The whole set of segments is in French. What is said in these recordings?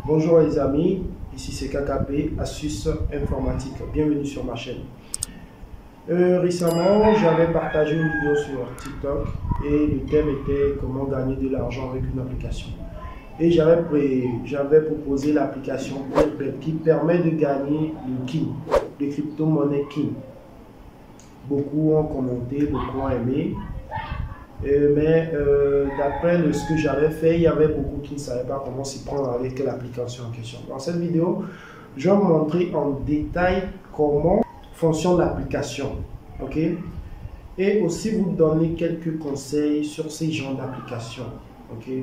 Bonjour les amis, ici c'est KKP, Astuces Informatique. Bienvenue sur ma chaîne. Récemment, j'avais partagé une vidéo sur TikTok et le thème était comment gagner de l'argent avec une application. Et j'avais proposé l'application Peerbet qui permet de gagner le KIN, les crypto-monnaies KIN. Beaucoup ont commenté, beaucoup ont aimé. Mais d'après ce que j'avais fait, il y avait beaucoup qui ne savaient pas comment s'y prendre avec l'application en question. Dans cette vidéo, je vais vous montrer en détail comment fonctionne l'application. Ok? Et aussi vous donner quelques conseils sur ces genres d'applications. Ok?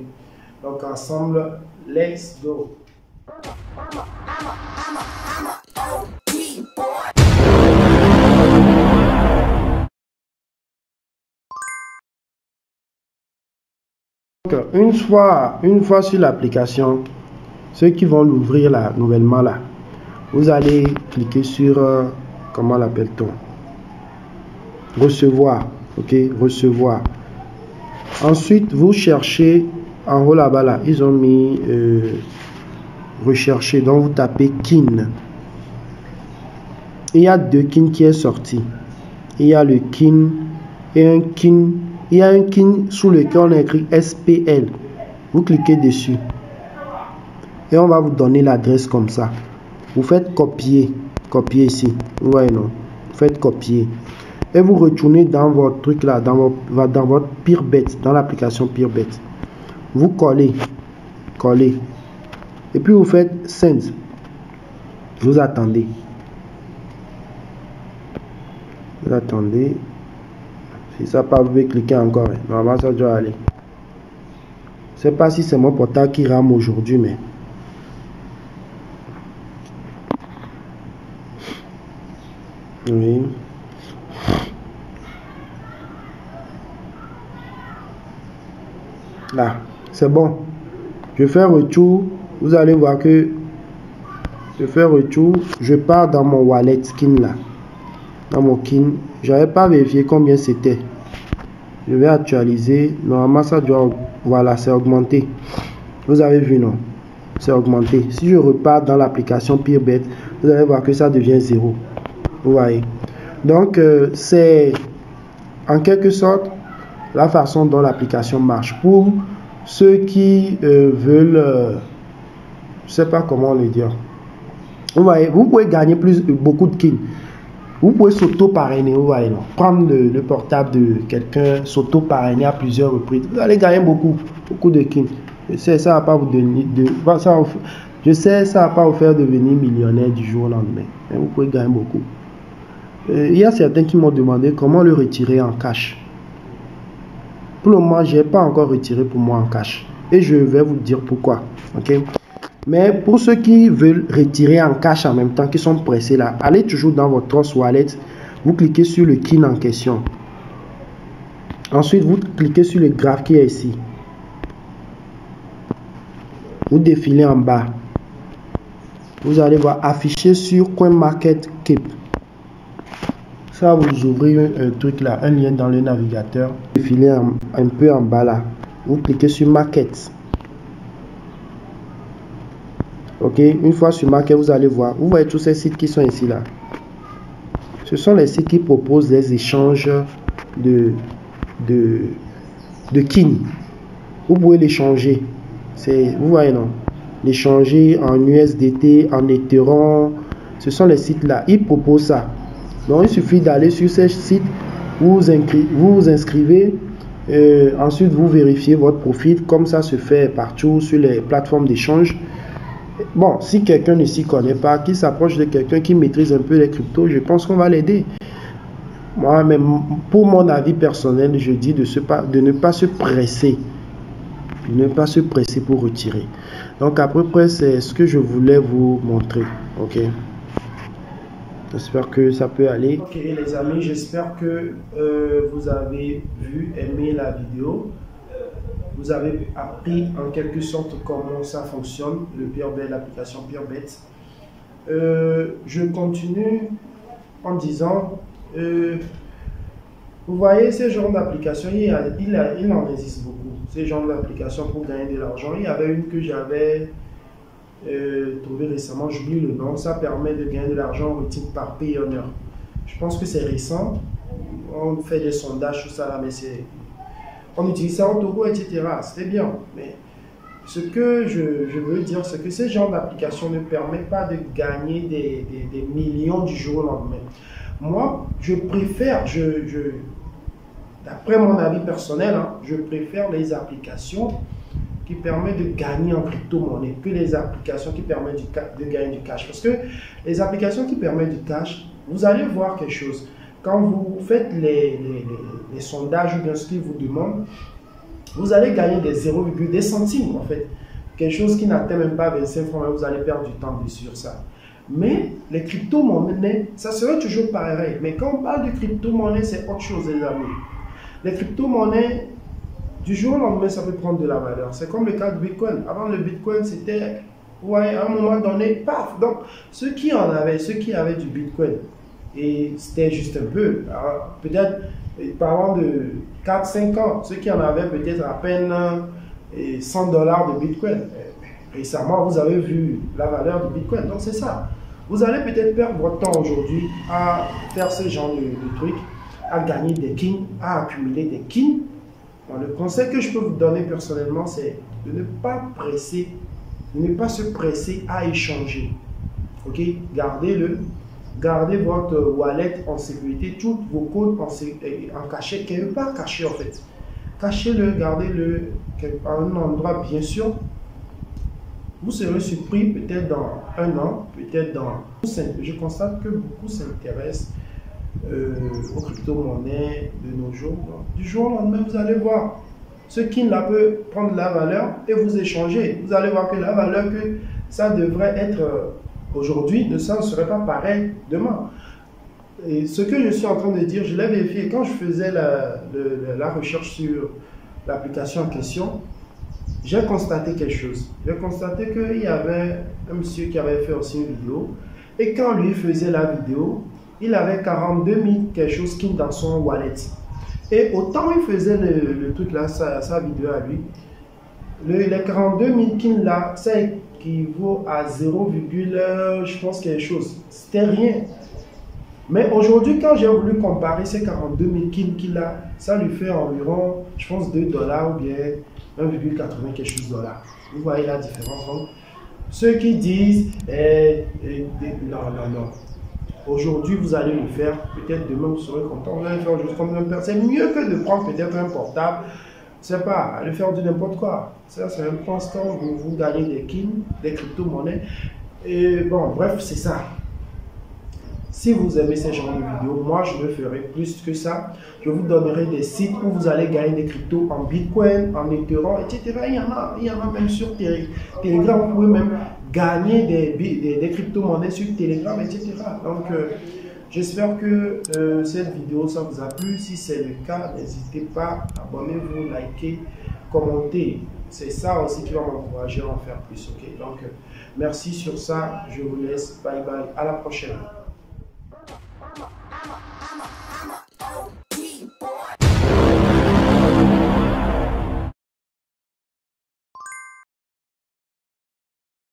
Donc ensemble, let's go! Une fois sur l'application, ceux qui vont l'ouvrir là, nouvellement là, vous allez cliquer sur, comment l'appelle-t-on? Recevoir, ok, recevoir. Ensuite, vous cherchez en haut là-bas là, ils ont mis rechercher, donc vous tapez KIN. Il y a deux KIN qui est sorti. Il y a le KIN et un KIN. Il y a un KIN sous lequel on a écrit SPL. Vous cliquez dessus. Et on va vous donner l'adresse comme ça. Vous faites copier. Copier ici. Vous voyez non? Vous faites copier. Et vous retournez dans votre truc là, dans votre Peerbet, dans l'application Peerbet. Vous collez. Collez. Et puis vous faites Send. Vous attendez. Vous attendez. Si ça pas, vous pouvez cliquer encore. Normalement, ça doit aller. Je ne sais pas si c'est mon portable qui rame aujourd'hui, mais... Oui. Là, c'est bon. Je fais retour. Vous allez voir que je fais retour. Je pars dans mon wallet KIN là. Dans mon KIN. J'avais pas vérifié combien c'était. Je vais actualiser. Normalement, ça doit... Voilà, c'est augmenté. Vous avez vu, non? C'est augmenté. Si je repars dans l'application Peerbet, vous allez voir que ça devient 0. Vous voyez? Donc, c'est en quelque sorte la façon dont l'application marche. Pour ceux qui veulent... je sais pas comment le dire. Vous voyez? Vous pouvez gagner beaucoup de KIN. Vous pouvez s'auto-parrainer, vous voyez, non? Prendre le portable de quelqu'un, s'auto-parrainer à plusieurs reprises. Vous allez gagner beaucoup de KIN. Je sais, ça va pas vous donner je sais, ça va pas vous faire devenir millionnaire du jour au lendemain. Mais vous pouvez gagner beaucoup. Il y a certains qui m'ont demandé comment le retirer en cash. Pour le moment, je n'ai pas encore retiré pour moi en cash. Et je vais vous dire pourquoi. Ok? Mais pour ceux qui veulent retirer en cash en même temps, qui sont pressés là, allez toujours dans votre Trust Wallet, vous cliquez sur le KIN en question. Ensuite, vous cliquez sur le graphe qui est ici. Vous défilez en bas. Vous allez voir afficher sur CoinMarketCap. Ça va vous ouvrir un truc là, un lien dans le navigateur. Défilez un peu en bas là. Vous cliquez sur Market. Ok, une fois sur Market, vous allez voir. Vous voyez tous ces sites qui sont ici là. Ce sont les sites qui proposent des échanges de KIN. Vous pouvez les changer. Vous voyez non? Les changer en USDT, en Ethereum. Ce sont les sites là. Ils proposent ça. Donc il suffit d'aller sur ces sites. Vous vous inscrivez. Ensuite, vous vérifiez votre profil. Comme ça se fait partout sur les plateformes d'échange. Bon, si quelqu'un ne s'y connaît pas, qui s'approche de quelqu'un qui maîtrise un peu les cryptos, je pense qu'on va l'aider. Moi, même pour mon avis personnel, je dis de ne pas se presser. De ne pas se presser pour retirer. Donc, à peu près, c'est ce que je voulais vous montrer. Ok. J'espère que ça peut aller. Ok, les amis, j'espère que vous avez aimé la vidéo. Vous avez appris en quelque sorte comment ça fonctionne, le Peerbet, l'application Peerbet. Je continue en disant, vous voyez, ces genres d'applications, il en existe beaucoup. Ces genres d'applications pour gagner de l'argent. Il y avait une que j'avais trouvé récemment, j'oublie le nom. Ça permet de gagner de l'argent en routine par Payoneer. Je pense que c'est récent. On fait des sondages, tout ça là, mais on utilise ça en Togo, etc. C'était bien. Mais ce que je veux dire, c'est que ce genre d'application ne permet pas de gagner des millions du jour au lendemain. Moi, je préfère, d'après mon avis personnel, hein, je préfère les applications qui permettent de gagner en crypto-monnaie que les applications qui permettent de gagner du cash. Parce que les applications qui permettent du cash, vous allez voir quelque chose. Quand vous faites les sondages ou bien ce qu'ils vous demandent, vous allez gagner des 0,2 centimes en fait. Quelque chose qui n'atteint même pas 25 francs, vous allez perdre du temps sur ça. Mais les crypto-monnaies, ça serait toujours pareil. Mais quand on parle de crypto-monnaie, c'est autre chose, les amis. Les crypto-monnaies, du jour au lendemain, ça peut prendre de la valeur. C'est comme le cas de Bitcoin. Avant, le Bitcoin, c'était, ouais, à un moment donné, paf. Donc, ceux qui avaient du Bitcoin, et c'était juste un peu, peut-être, parlant de 4-5 ans, ceux qui en avaient peut-être à peine $100 de Bitcoin. Récemment, vous avez vu la valeur du Bitcoin. Donc, c'est ça. Vous allez peut-être perdre votre temps aujourd'hui à faire ce genre de trucs, à gagner des kins, à accumuler des kins. Bon, le conseil que je peux vous donner personnellement, c'est de ne pas se presser à échanger. Ok? Gardez-le. Gardez votre wallet en sécurité, tous vos codes en cachet, quelque part caché en fait. Cachez-le, gardez-le à un endroit bien sûr. Vous serez surpris peut-être dans un an, peut-être dans... Je constate que beaucoup s'intéressent aux crypto-monnaies de nos jours. Donc, du jour au lendemain, vous allez voir. Ce qui là peut prendre la valeur et vous échanger. Vous allez voir que la valeur que ça devrait être aujourd'hui, ça ne serait pas pareil demain. Et ce que je suis en train de dire, je l'ai vérifié quand je faisais la recherche sur l'application en question. J'ai constaté quelque chose. J'ai constaté qu'il y avait un monsieur qui avait fait aussi une vidéo. Et quand lui faisait la vidéo, il avait 42 000 quelque chose qui dans son wallet. Et autant il faisait le truc là, sa vidéo à lui, les 42 000 kin là, ça équivaut à 0, je pense quelque chose. C'était rien. Mais aujourd'hui, quand j'ai voulu comparer ces 42 000 kin qu'il a, ça lui fait environ, je pense, $2 ou bien 1,80 quelque chose dollars. Vous voyez la différence. Donc, ceux qui disent, non. Aujourd'hui, vous allez le faire. Peut-être demain, vous serez content. Vous allez faire juste comme un père. C'est mieux que de prendre peut-être un portable. C'est pas, aller faire du n'importe quoi. Ça, c'est un constant. Vous gagnez des kins, des crypto-monnaies. Et bon, bref, c'est ça. Si vous aimez ce genre de vidéo, moi je le ferai plus que ça. Je vous donnerai des sites où vous allez gagner des cryptos en Bitcoin, en Ethereum, etc. Il y en a même sur Telegram. Vous pouvez même gagner des crypto-monnaies sur Telegram, etc. Donc, j'espère que cette vidéo, ça vous a plu. Si c'est le cas, n'hésitez pas, abonnez-vous, likez, commentez. C'est ça aussi qui va m'encourager à en faire plus. Ok, donc, merci sur ça. Je vous laisse. Bye bye. À la prochaine.